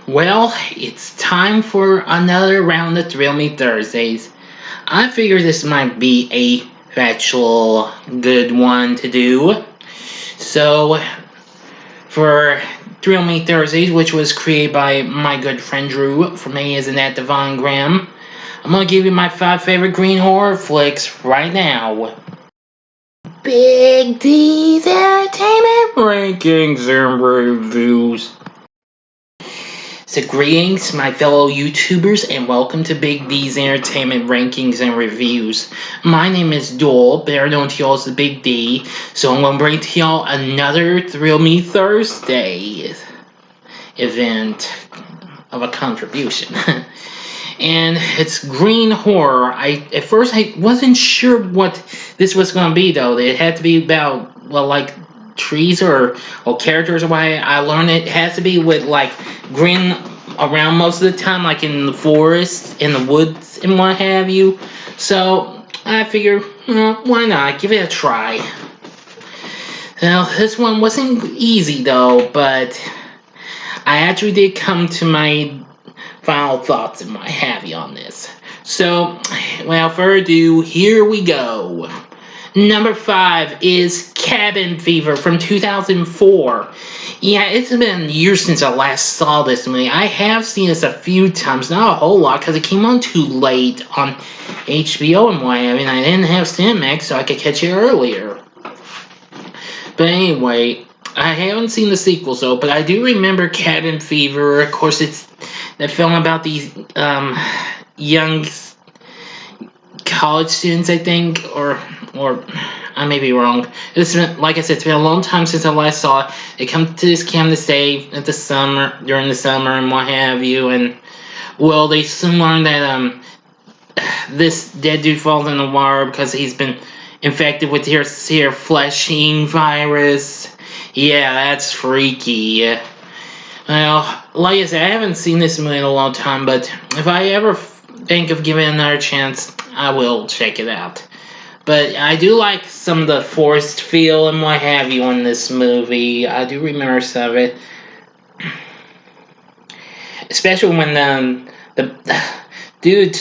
Well, it's time for another round of Thrill Me Thursdays. I figure this might be a actual good one to do. So, for Thrill Me Thursdays, which was created by my good friend Drew, for me isn't that Devon Graham, I'm gonna give you my 5 favorite green horror flicks right now. Big D's Entertainment Rankings and Reviews. So greetings, my fellow YouTubers, and welcome to Big D's Entertainment Rankings and Reviews. My name is Doyle, better known to y'all as the Big D, so I'm going to bring to y'all another Thrill Me Thursday event of a contribution. And it's green horror. At first I wasn't sure what this was going to be, though. It had to be about, well, like trees or characters or why I learned it has to be with like green around most of the time, like in the forest, in the woods, and what have you. So I figured, why not? Give it a try. Now, this one wasn't easy though, but I actually did come to my final thoughts and what have you on this. So, without further ado, here we go. Number 5 is Cabin Fever from 2004. Yeah, it's been years since I last saw this movie. I have seen this a few times, not a whole lot, because it came on too late on HBO and what. I mean, I didn't have Cinemax, so I could catch it earlier. But anyway, I haven't seen the sequels though, but I do remember Cabin Fever. Of course, it's the film about these young college students, I think, or I may be wrong. It's been, like I said, it's been a long time since I last saw it. They come to this camp to stay during the summer and what have you, and well, they soon learn that this dead dude falls in the water because he's been infected with here flesh-eating virus. Yeah, that's freaky. Well, like I said, I haven't seen this movie in a long time, but if I ever think of giving it another chance, I will check it out. But I do like some of the forest feel and what have you in this movie. I do remember some of it. Especially when the dude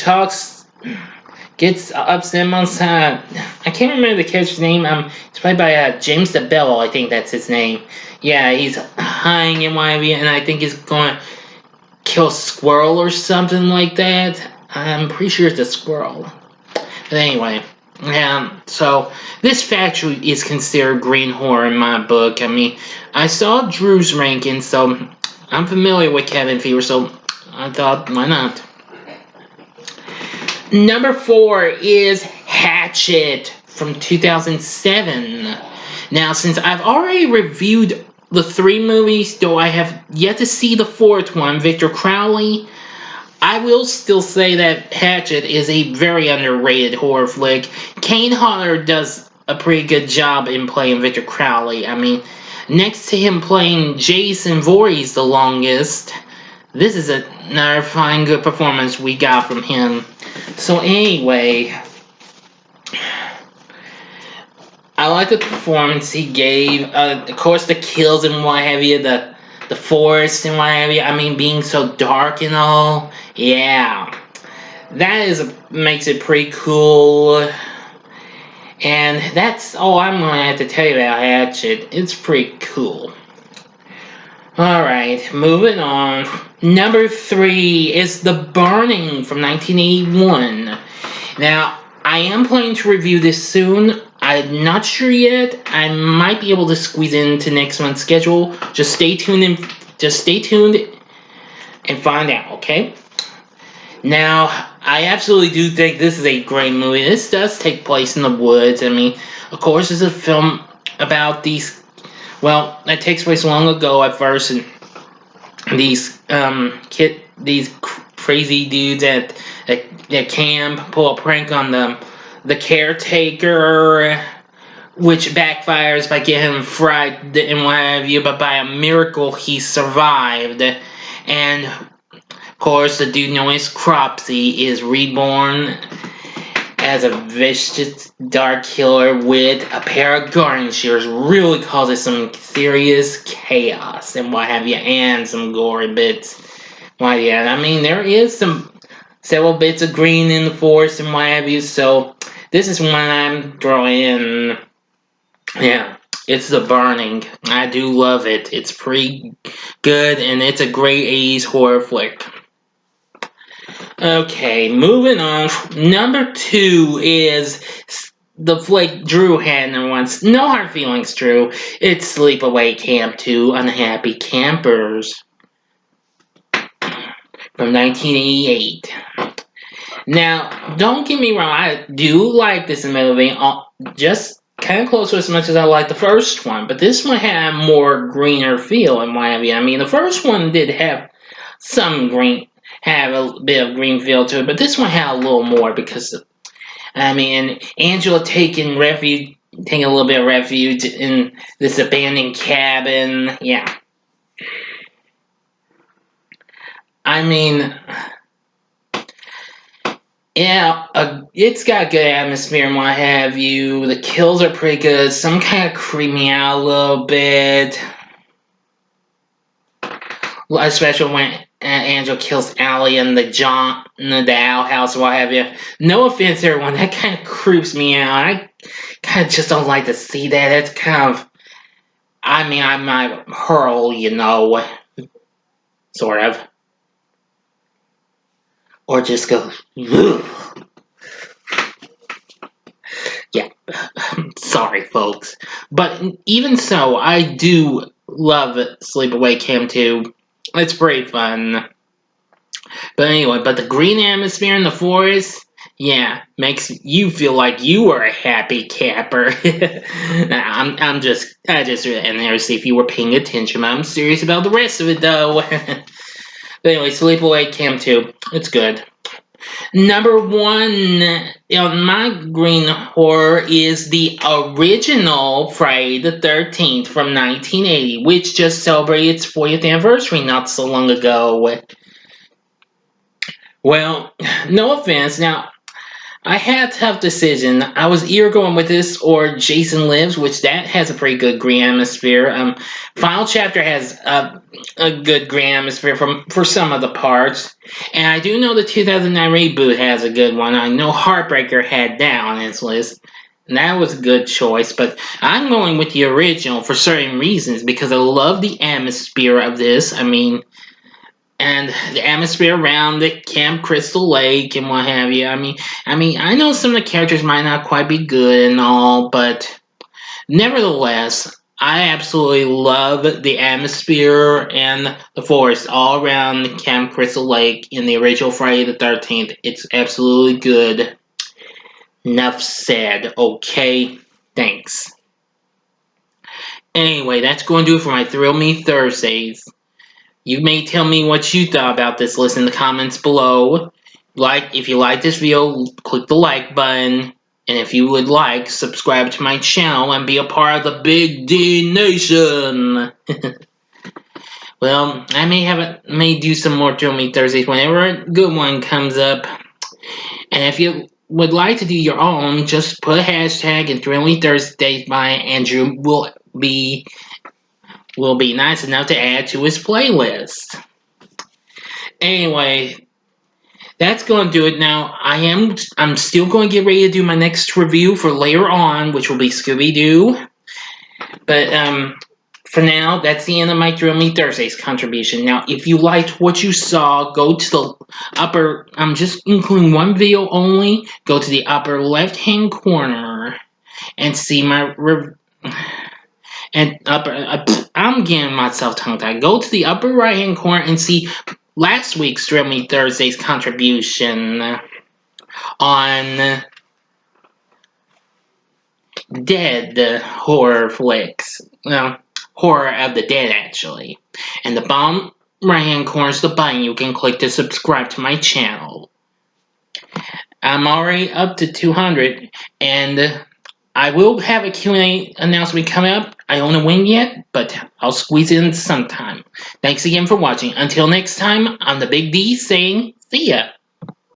gets upset on side. I can't remember the character's name. It's played by James DeBello, I think that's his name. Yeah, he's hiding and what have you, and I think he's going to kill a squirrel or something like that. I'm pretty sure it's a squirrel. But anyway, so this factory is considered green horror in my book. I mean, I saw Drew's ranking, so I'm familiar with Cabin Fever, so I thought, why not? Number 4 is Hatchet from 2007. Now, since I've already reviewed the 3 movies, though I have yet to see the 4th one, Victor Crowley, I will still say that Hatchet is a very underrated horror flick. Kane Hodder does a pretty good job in playing Victor Crowley. I mean, next to him playing Jason Voorhees the longest, this is another fine good performance we got from him. So anyway, I like the performance he gave. Of course, the kills and what have you, the forest and what have you. I mean, being so dark and all. Yeah, that makes it pretty cool. And that's all I'm going to have to tell you about Hatchet. It's pretty cool. Alright, moving on. Number 3 is The Burning from 1981. Now, I am planning to review this soon. I'm not sure yet. I might be able to squeeze it into next month's schedule. Just stay tuned and find out, okay? Now, I absolutely do think this is a great movie. This does take place in the woods. I mean, of course, it's a film about these. Well, that takes place long ago at first, and these crazy dudes at camp pull a prank on the caretaker, which backfires by getting him fried and what have you. But by a miracle, he survived, and of course, the dude known as Cropsy is reborn as a vicious dark killer with a pair of garden shears. Really causes some serious chaos and what have you, and some gory bits. Well, yeah, I mean, there is several bits of green in the forest and what have you, so this is one I'm throwing in. Yeah, it's The Burning. I do love it. It's pretty good, and it's a great 80s horror flick. Okay, moving on. Number 2 is the flick Drew had in once. No hard feelings, Drew. It's Sleepaway Camp 2 Unhappy Campers from 1988. Now, don't get me wrong, I do like this movie, just kind of close to as much as I like the first one, but this one had a more greener feel in my opinion. I mean, the first one did have some green, have a bit of green feel to it, but this one had a little more because, I mean, Angela taking a little bit of refuge in this abandoned cabin. Yeah. I mean, yeah, it's got good atmosphere and what have you. The kills are pretty good. Some kind of creep me out a little bit. Especially when Angel kills Allie in the outhouse or what have you. No offense, everyone, that kind of creeps me out. I kind of just don't like to see that. It's kind of, I mean, I might hurl, sort of. Or just go, ugh. Yeah, sorry, folks. But even so, I do love Sleepaway Camp 2. It's pretty fun. But anyway, the green atmosphere in the forest, yeah, makes you feel like you are a happy camper. I just read it in there to see if you were paying attention. I'm serious about the rest of it, though. But anyway, Sleepaway Camp 2, it's good. Number 1 on my green horror is the original Friday the 13th from 1980, which just celebrated its 40th anniversary not so long ago. Well, no offense. Now, I had a tough decision. I was either going with this or Jason Lives, which that has a pretty good green atmosphere. Final Chapter has a good green atmosphere for some of the parts, and I do know the 2009 reboot has a good one. I know Heartbreaker had that on its list, and that was a good choice. But I'm going with the original for certain reasons because I love the atmosphere of this. I mean, and the atmosphere around the Camp Crystal Lake and what have you. I know some of the characters might not quite be good and all, but nevertheless, I absolutely love the atmosphere and the forest all around Camp Crystal Lake in the original Friday the 13th. It's absolutely good. Enough said. Okay, thanks. Anyway, that's going to do it for my Thrill Me Thursdays. You may tell me what you thought about this list in the comments below. If you like this video, click the like button. And if you would like, subscribe to my channel and be a part of the Big D Nation. Well, I may do some more Thrill Me Thursdays whenever a good one comes up. And if you would like to do your own, just put a hashtag and Thrill Me Thursdays by Andrew will be nice enough to add to his playlist. Anyway, that's going to do it now. I'm still going to get ready to do my next review for later on, which will be Scooby-Doo. But for now, that's the end of my Thrill Me Thursdays contribution. Now, if you liked what you saw, go to the upper, I'm just including one video only, go to the upper left-hand corner and see my I'm getting myself tongue-tied. Go to the upper right-hand corner and see last week's Thrill Me Thursdays contribution on dead horror flicks. Well, horror of the dead, actually. And the bottom right-hand corner is the button you can click to subscribe to my channel. I'm already up to 200, and I will have a Q&A announcement coming up. I don't know when yet, but I'll squeeze it in sometime. Thanks again for watching. Until next time, I'm the Big D saying, see ya.